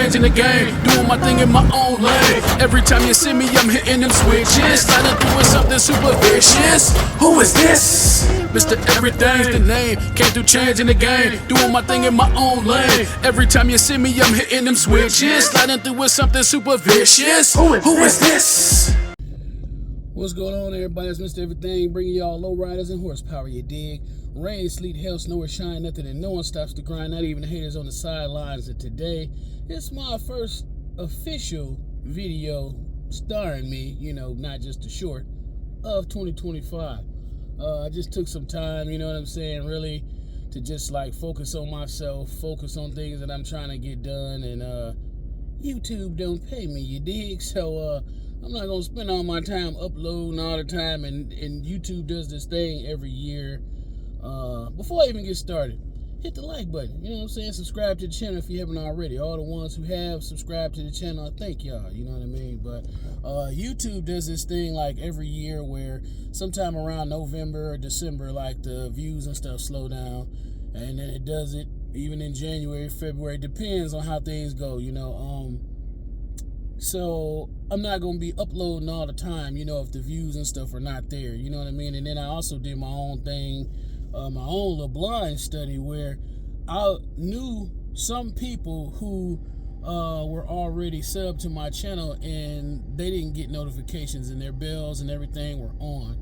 changing the game, doing my thing in my own lane. Every time you see me, I'm hitting them switches, sliding through with something super vicious. Who is this? Mr. Everything's the name, came through changing the game, doing my thing in my own lane. Every time you see me, I'm hitting them switches, sliding through with something super vicious. Who is this? What's going on, everybody? It's Mr. Everything, bringing y'all low riders and horsepower, you dig? Rain, sleet, hail, snow, or shine, nothing and no one stops the grind, not even the haters on the sidelines. And today, it's my first official video starring me, you know, not just a short, of 2025. I just took some time, you know what I'm saying, really, to just like focus on myself, focus on things that I'm trying to get done, and YouTube don't pay me, you dig? So, I'm not gonna spend all my time uploading all the time, and YouTube does this thing every year. Before I even get started, hit the like button, you know what I'm saying? Subscribe to the channel if you haven't already. All the ones who have subscribed to the channel, I thank y'all, you know what I mean? But YouTube does this thing like every year where sometime around November or December, like the views and stuff slow down, and then it does it even in January, February, depends on how things go, you know. So I'm not gonna be uploading all the time, you know, if the views and stuff are not there, you know what I mean? And then I also did my own thing, my own little blind study where I knew some people who were already subbed to my channel and they didn't get notifications, and their bells and everything were on.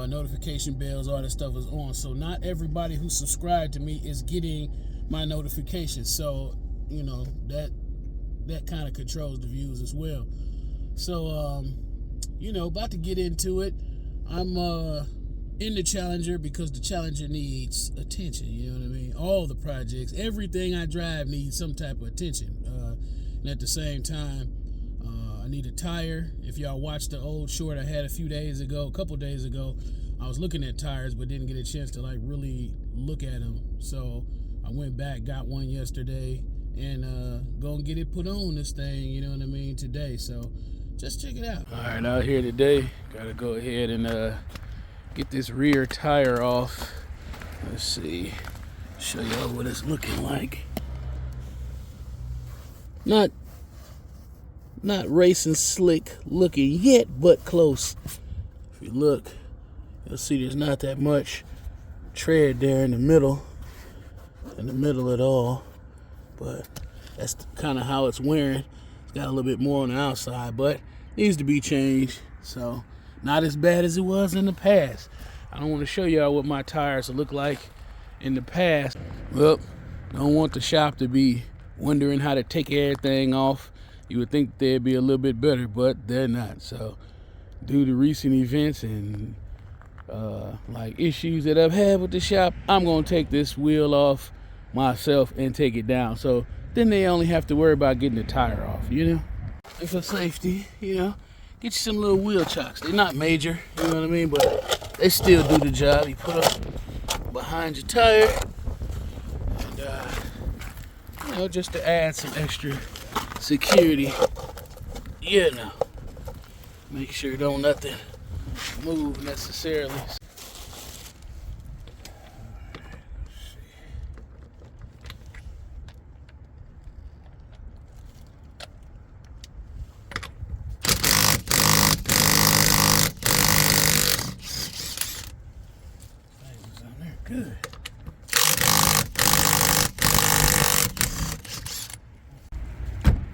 Notification bells, all that stuff was on. So not everybody who subscribed to me is getting my notifications. So, you know, that kind of controls the views as well. So, you know, about to get into it. I'm in the Challenger because the Challenger needs attention, you know what I mean? All the projects, everything I drive needs some type of attention. And at the same time, I need a tire. If y'all watched the old short I had a couple days ago, I was looking at tires but didn't get a chance to like really look at them. So I went back, got one yesterday, and go and get it put on this thing, you know what I mean, today. So just check it out. All right, out here today, gotta go ahead and get this rear tire off. Let's see, show y'all what it's looking like. Not racing slick looking yet, but close. If you look, you'll see there's not that much tread there in the middle at all. But that's kind of how it's wearing. It's got a little bit more on the outside, but needs to be changed. So not as bad as it was in the past. I don't want to show y'all what my tires look like in the past. Well, don't want the shop to be wondering how to take everything off. You would think they'd be a little bit better, but they're not. So due to recent events and like issues that I've had with the shop, I'm gonna take this wheel off myself and take it down, so then they only have to worry about getting the tire off, you know. And for safety, you know, get you some little wheel chocks. They're not major, you know what I mean, but they still do the job. You put them behind your tire, and you know, just to add some extra security, you know, make sure don't nothing move necessarily. Good.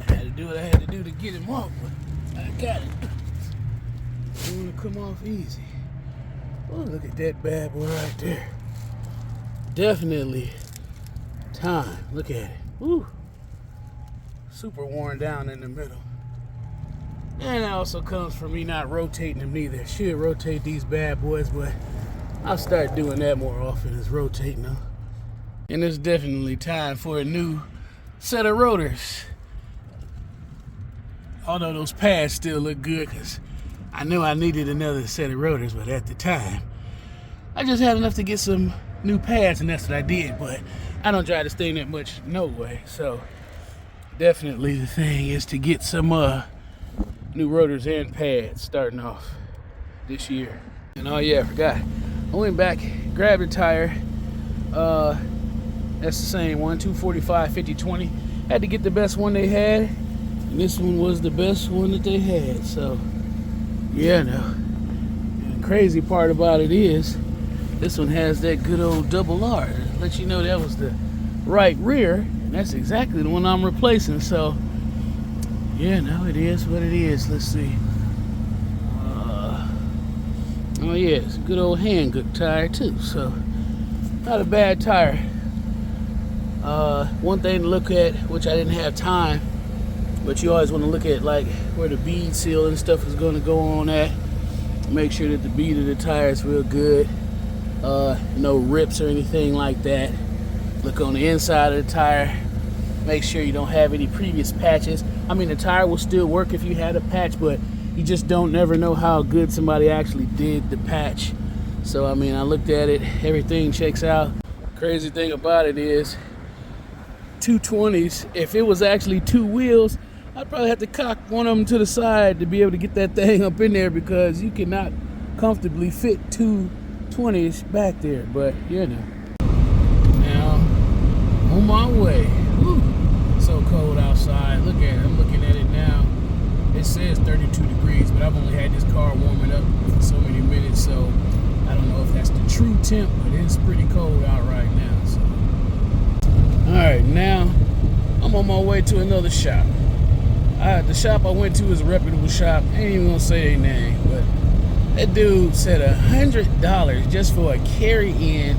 I had to do what I had to do to get him off, but I got it. Don't want to come off easy. Oh, look at that bad boy right there. Definitely time. Look at it. Woo. Super worn down in the middle. And it also comes from me not rotating them neither. Should rotate these bad boys, but I'll start doing that more often, is rotating them. And it's definitely time for a new set of rotors. Although those pads still look good, because I knew I needed another set of rotors, but at the time, I just had enough to get some new pads, and that's what I did. But I don't drive this thing that much, no way. So definitely the thing is to get some new rotors and pads starting off this year. And oh yeah, I forgot. I went back, grabbed a tire. That's the same one, 245 50/20. had to get the best one they had, and this one was the best one that they had. So yeah, no. And the crazy part about it is this one has that good old double R. Let you know that was the right rear, and that's exactly the one I'm replacing. So yeah, no, it is what it is. Let's see. Oh yeah, it's a good old Hankook tire too, so not a bad tire. One thing to look at, which I didn't have time, but you always want to look at like where the bead seal and stuff is going to go on at. Make sure that the bead of the tire is real good. No rips or anything like that. Look on the inside of the tire. Make sure you don't have any previous patches. I mean, the tire will still work if you had a patch, but you just don't never know how good somebody actually did the patch. So I mean, I looked at it, everything checks out. Crazy thing about it is 220s, if it was actually two wheels, I'd probably have to cock one of them to the side to be able to get that thing up in there, because you cannot comfortably fit two 20s back there. But you know, now on my way. Woo, so cold outside. Look at it, I'm looking at it now. It says 32 degrees, but I've only had this car warming up for so many minutes, so I don't know if that's the true temp, but it's pretty cold out right now. So alright, now I'm on my way to another shop. The shop I went to is a reputable shop. I ain't even gonna say their name, but that dude said $100 just for a carry-in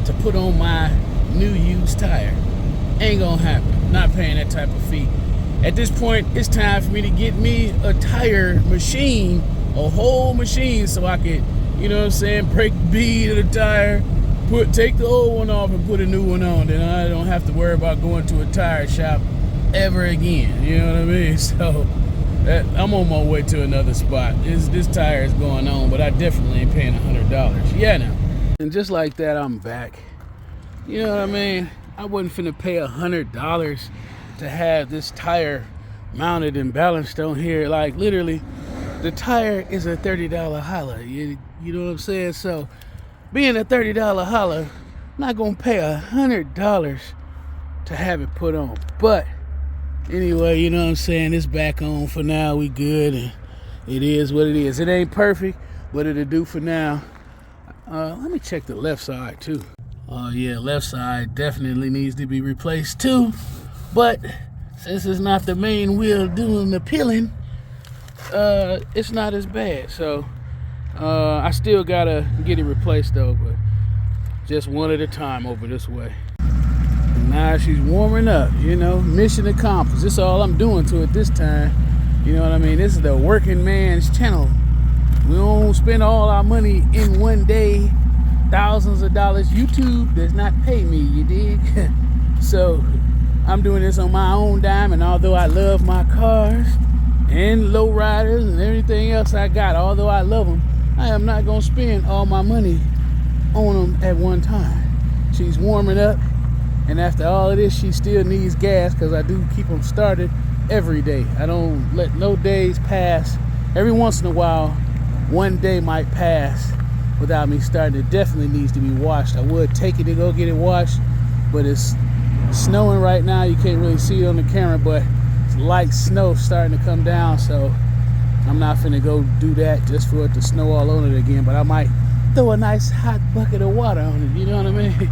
to put on my new used tire. Ain't gonna happen. Not paying that type of fee. At this point, it's time for me to get me a tire machine, a whole machine, so I could, you know what I'm saying, break the bead of the tire, take the old one off and put a new one on. Then I don't have to worry about going to a tire shop ever again. You know what I mean? So I'm on my way to another spot. This tire is going on, but I definitely ain't paying $100. Yeah, now. And just like that, I'm back. You know what I mean? I wasn't finna pay $100 to have this tire mounted and balanced on here. Like literally, the tire is a $30 holler. You know what I'm saying? So being a $30 holler, I'm not gonna pay $100 to have it put on. But anyway, you know what I'm saying, it's back on for now. We good, and it is what it is. It ain't perfect, but it'll do for now. Let me check the left side too. Oh yeah, left side definitely needs to be replaced too. But since it's not the main wheel doing the peeling, it's not as bad. So I still gotta get it replaced though, but just one at a time over this way. And now she's warming up, you know, mission accomplished. This is all I'm doing to it this time. You know what I mean? This is the working man's channel. We don't spend all our money in one day, thousands of dollars. YouTube does not pay me, you dig? So I'm doing this on my own dime, and although I love my cars and lowriders and everything else I got, although I love them, I am not going to spend all my money on them at one time. She's warming up, and after all of this, she still needs gas, because I do keep them started every day. I don't let no days pass. Every once in a while, one day might pass without me starting. It definitely needs to be washed. I would take it to go get it washed, but it's snowing right now. You can't really see it on the camera, but it's light snow starting to come down, so I'm not finna go do that just for it to snow all on it again. But I might throw a nice hot bucket of water on it, you know what I mean?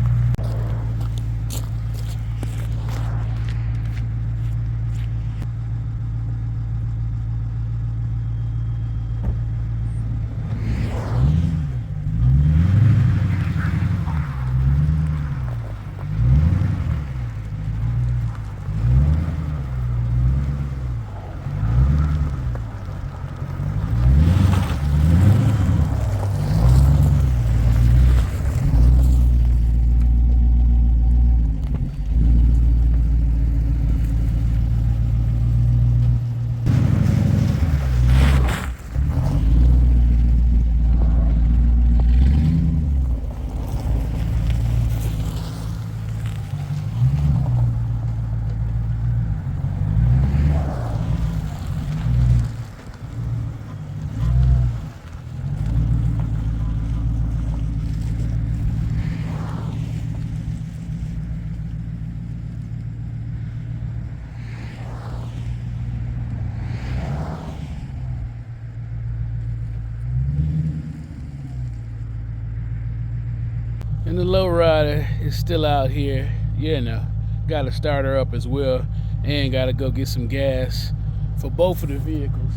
And the lowrider is still out here. You know, got to start her up as well, and got to go get some gas for both of the vehicles.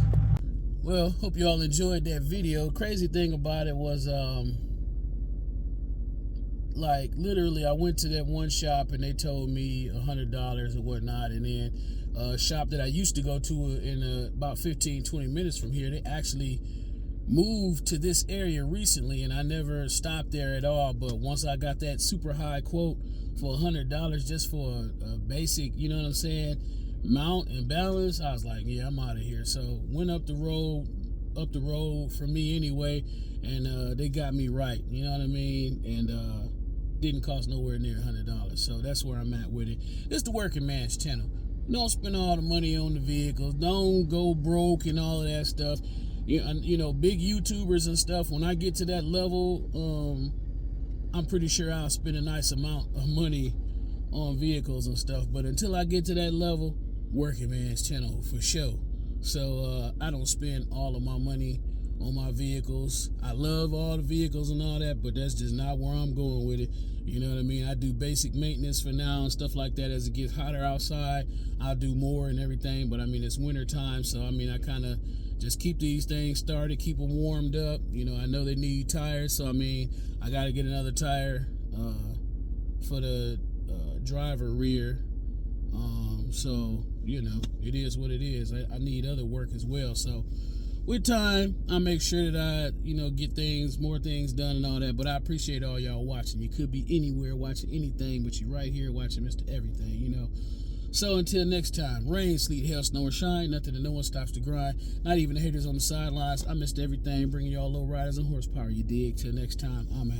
Well, hope you all enjoyed that video. Crazy thing about it was, like, literally, I went to that one shop and they told me $100 and whatnot, and then a shop that I used to go to in about 15-20 minutes from here, they actually moved to this area recently, and I never stopped there at all. But once I got that super high quote for $100 just for a basic, you know what I'm saying, mount and balance, I was like, yeah, I'm out of here. So went up the road for me anyway, and they got me right, you know what I mean, and didn't cost nowhere near $100. So that's where I'm at with it. It's the Working Man's channel. Don't spend all the money on the vehicles. Don't go broke and all of that stuff. You know, big YouTubers and stuff, when I get to that level, I'm pretty sure I'll spend a nice amount of money on vehicles and stuff. But until I get to that level, Working Man's channel for sure. So I don't spend all of my money on my vehicles. I love all the vehicles and all that, but that's just not where I'm going with it. You know what I mean? I do basic maintenance for now and stuff like that. As it gets hotter outside, I'll do more and everything. But I mean, it's winter time, so I mean, I kind of just keep these things started, keep them warmed up. You know, I know they need tires, so I mean, I got to get another tire for the driver rear. So, you know, it is what it is. I need other work as well. So with time, I make sure that I, you know, get more things done and all that. But I appreciate all y'all watching. You could be anywhere watching anything, but you're right here watching Mr. Everything, you know. So until next time, rain, sleet, hail, snow, or shine, nothing and no one stops to grind. Not even the haters on the sidelines. I Mr. Everything, bringing y'all low riders and horsepower, you dig? Till next time, I'm out.